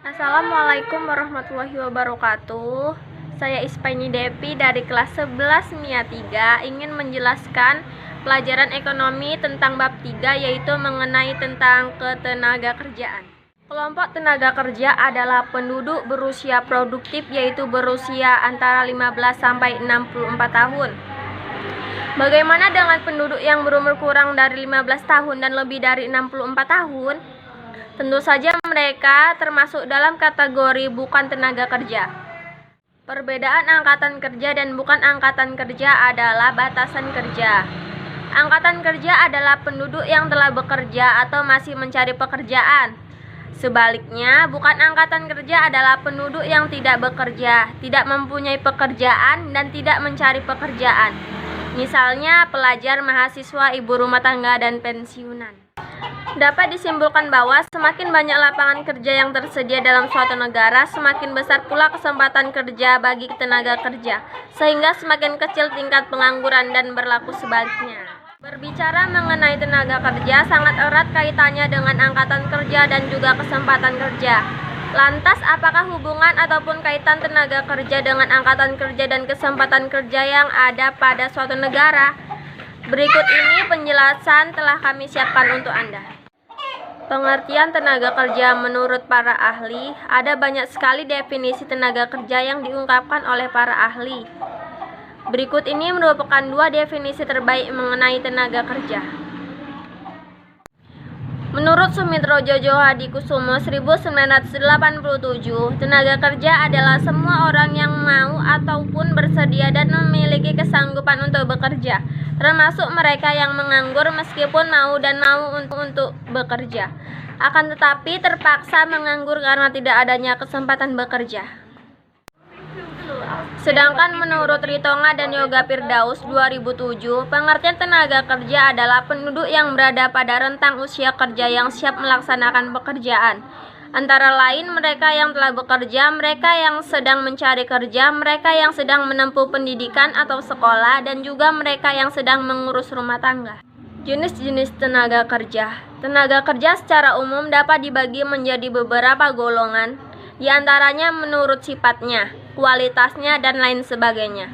Assalamualaikum warahmatullahi wabarakatuh. Saya Ispaini Depi dari kelas 11 MIA 3 ingin menjelaskan pelajaran ekonomi tentang bab 3, yaitu mengenai tentang ketenaga kerjaan. Kelompok tenaga kerja adalah penduduk berusia produktif, yaitu berusia antara 15 sampai 64 tahun. Bagaimana dengan penduduk yang berumur kurang dari 15 tahun dan lebih dari 64 tahun? Tentu saja mereka termasuk dalam kategori bukan tenaga kerja. Perbedaan angkatan kerja dan bukan angkatan kerja adalah batasan kerja. Angkatan kerja adalah penduduk yang telah bekerja atau masih mencari pekerjaan. Sebaliknya, bukan angkatan kerja adalah penduduk yang tidak bekerja, tidak mempunyai pekerjaan, dan tidak mencari pekerjaan. Misalnya pelajar, mahasiswa, ibu rumah tangga, dan pensiunan. Dapat disimpulkan bahwa semakin banyak lapangan kerja yang tersedia dalam suatu negara, semakin besar pula kesempatan kerja bagi tenaga kerja, sehingga semakin kecil tingkat pengangguran, dan berlaku sebaliknya. Berbicara mengenai tenaga kerja sangat erat kaitannya dengan angkatan kerja dan juga kesempatan kerja. Lantas, apakah hubungan ataupun kaitan tenaga kerja dengan angkatan kerja dan kesempatan kerja yang ada pada suatu negara? Berikut ini penjelasan telah kami siapkan untuk Anda. Pengertian tenaga kerja menurut para ahli, ada banyak sekali definisi tenaga kerja yang diungkapkan oleh para ahli. Berikut ini merupakan 2 definisi terbaik mengenai tenaga kerja. Menurut Sumitro Jojo Hadikusumo 1987, tenaga kerja adalah semua orang yang mau ataupun bersedia dan memiliki kesanggupan untuk bekerja, termasuk mereka yang menganggur meskipun mau dan mau untuk bekerja, akan tetapi terpaksa menganggur karena tidak adanya kesempatan bekerja. Sedangkan menurut Ritonga dan Yoga Firdaus 2007, pengertian tenaga kerja adalah penduduk yang berada pada rentang usia kerja yang siap melaksanakan pekerjaan. Antara lain mereka yang telah bekerja, mereka yang sedang mencari kerja, mereka yang sedang menempuh pendidikan atau sekolah, dan juga mereka yang sedang mengurus rumah tangga. Jenis-jenis tenaga kerja. Tenaga kerja secara umum dapat dibagi menjadi beberapa golongan, di antaranya menurut sifatnya, kualitasnya, dan lain sebagainya.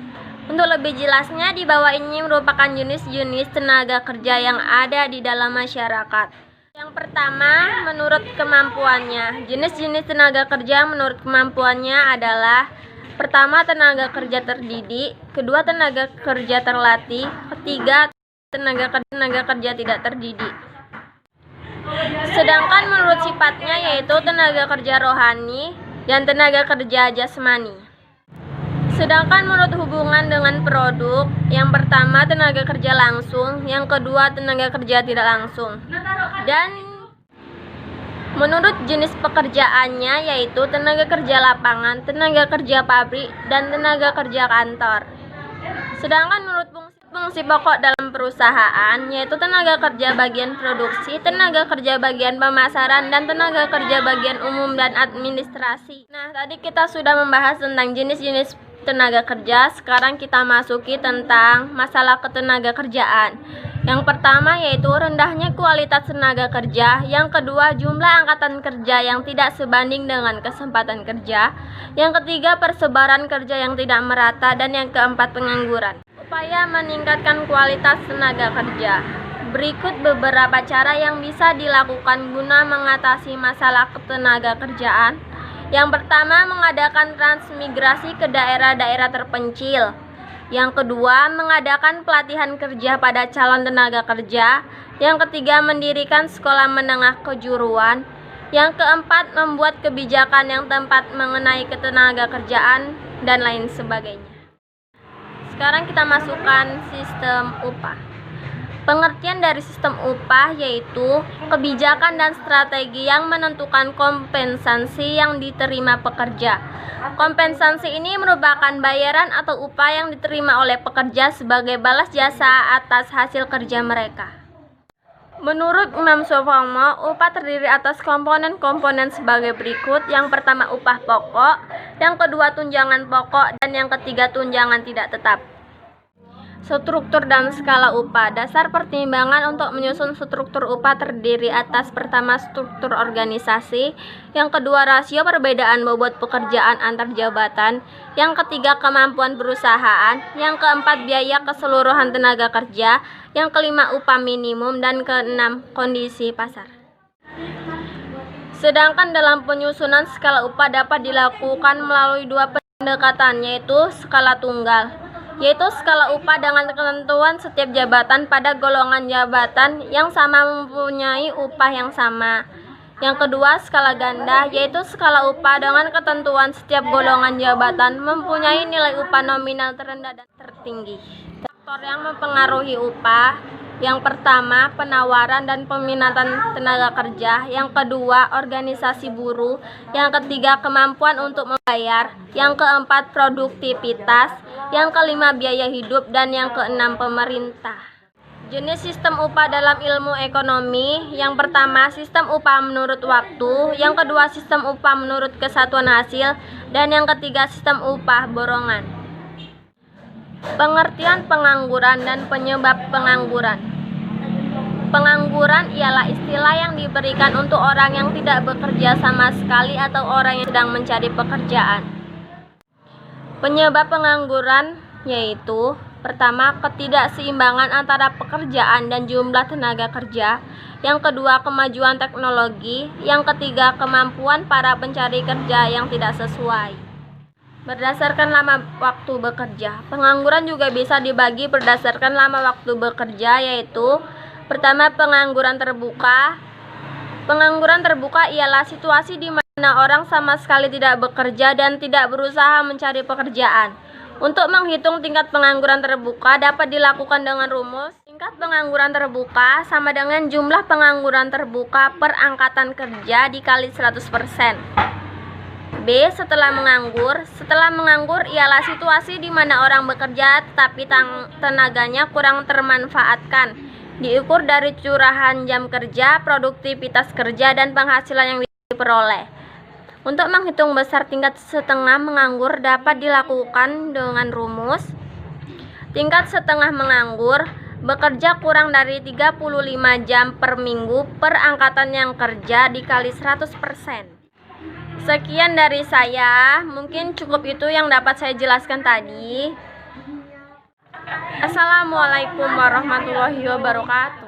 Untuk lebih jelasnya, di bawah ini merupakan jenis-jenis tenaga kerja yang ada di dalam masyarakat. Yang pertama, menurut kemampuannya. Jenis-jenis tenaga kerja menurut kemampuannya adalah: pertama, tenaga kerja terdidik; kedua, tenaga kerja terlatih; ketiga, tenaga kerja tidak terdidik. Sedangkan menurut sifatnya yaitu tenaga kerja rohani dan tenaga kerja jasmani. Sedangkan menurut hubungan dengan produk, yang pertama tenaga kerja langsung, yang kedua tenaga kerja tidak langsung. Dan menurut jenis pekerjaannya yaitu tenaga kerja lapangan, tenaga kerja pabrik, dan tenaga kerja kantor. Sedangkan menurut fungsi pokok dalam perusahaan yaitu tenaga kerja bagian produksi, tenaga kerja bagian pemasaran, dan tenaga kerja bagian umum dan administrasi. Nah, tadi kita sudah membahas tentang jenis-jenis tenaga kerja. Sekarang kita masuki tentang masalah ketenaga kerjaan. Yang pertama yaitu rendahnya kualitas tenaga kerja, yang kedua jumlah angkatan kerja yang tidak sebanding dengan kesempatan kerja, yang ketiga persebaran kerja yang tidak merata, dan yang keempat pengangguran. Upaya meningkatkan kualitas tenaga kerja. Berikut beberapa cara yang bisa dilakukan guna mengatasi masalah ketenaga kerjaan. Yang pertama, mengadakan transmigrasi ke daerah-daerah terpencil. Yang kedua, mengadakan pelatihan kerja pada calon tenaga kerja. Yang ketiga, mendirikan sekolah menengah kejuruan. Yang keempat, membuat kebijakan yang tepat mengenai ketenaga kerjaan, dan lain sebagainya. Sekarang kita masukkan sistem upah. Pengertian dari sistem upah yaitu kebijakan dan strategi yang menentukan kompensasi yang diterima pekerja. Kompensasi ini merupakan bayaran atau upah yang diterima oleh pekerja sebagai balas jasa atas hasil kerja mereka. Menurut Imam Syafi'i, upah terdiri atas komponen-komponen sebagai berikut. Yang pertama upah pokok, yang kedua tunjangan pokok, dan yang ketiga tunjangan tidak tetap. Struktur dan skala upah. Dasar pertimbangan untuk menyusun struktur upah terdiri atas pertama struktur organisasi, yang kedua rasio perbedaan bobot pekerjaan antar jabatan, yang ketiga kemampuan perusahaan, yang keempat biaya keseluruhan tenaga kerja, yang kelima upah minimum, dan keenam kondisi pasar. Sedangkan dalam penyusunan skala upah dapat dilakukan melalui dua pendekatan, yaitu skala tunggal, yaitu skala upah dengan ketentuan setiap jabatan pada golongan jabatan yang sama mempunyai upah yang sama. Yang kedua, skala ganda, yaitu skala upah dengan ketentuan setiap golongan jabatan mempunyai nilai upah nominal terendah dan tertinggi. Faktor yang mempengaruhi upah: yang pertama, penawaran dan peminatan tenaga kerja. Yang kedua, organisasi buruh. Yang ketiga, kemampuan untuk membayar. Yang keempat, produktivitas. Yang kelima, biaya hidup. Dan yang keenam, pemerintah. Jenis sistem upah dalam ilmu ekonomi: yang pertama, sistem upah menurut waktu. Yang kedua, sistem upah menurut kesatuan hasil. Dan yang ketiga, sistem upah borongan. Pengertian pengangguran dan penyebab pengangguran. Pengangguran ialah istilah yang diberikan untuk orang yang tidak bekerja sama sekali atau orang yang sedang mencari pekerjaan. Penyebab pengangguran yaitu: pertama, ketidakseimbangan antara pekerjaan dan jumlah tenaga kerja. Yang kedua, kemajuan teknologi. Yang ketiga, kemampuan para pencari kerja yang tidak sesuai. Berdasarkan lama waktu bekerja. Pengangguran juga bisa dibagi berdasarkan lama waktu bekerja, yaitu: pertama, pengangguran terbuka. Pengangguran terbuka ialah situasi di mana orang sama sekali tidak bekerja dan tidak berusaha mencari pekerjaan. Untuk menghitung tingkat pengangguran terbuka dapat dilakukan dengan rumus: tingkat pengangguran terbuka sama dengan jumlah pengangguran terbuka per angkatan kerja dikali 100%. B. Setelah menganggur. Setelah menganggur ialah situasi di mana orang bekerja tetapi tenaganya kurang termanfaatkan. Diukur dari curahan jam kerja, produktivitas kerja, dan penghasilan yang diperoleh. Untuk menghitung besar tingkat setengah menganggur dapat dilakukan dengan rumus: tingkat setengah menganggur bekerja kurang dari 35 jam per minggu per angkatan yang kerja dikali 100%. Sekian dari saya, mungkin cukup itu yang dapat saya jelaskan tadi. Assalamualaikum warahmatullahi wabarakatuh.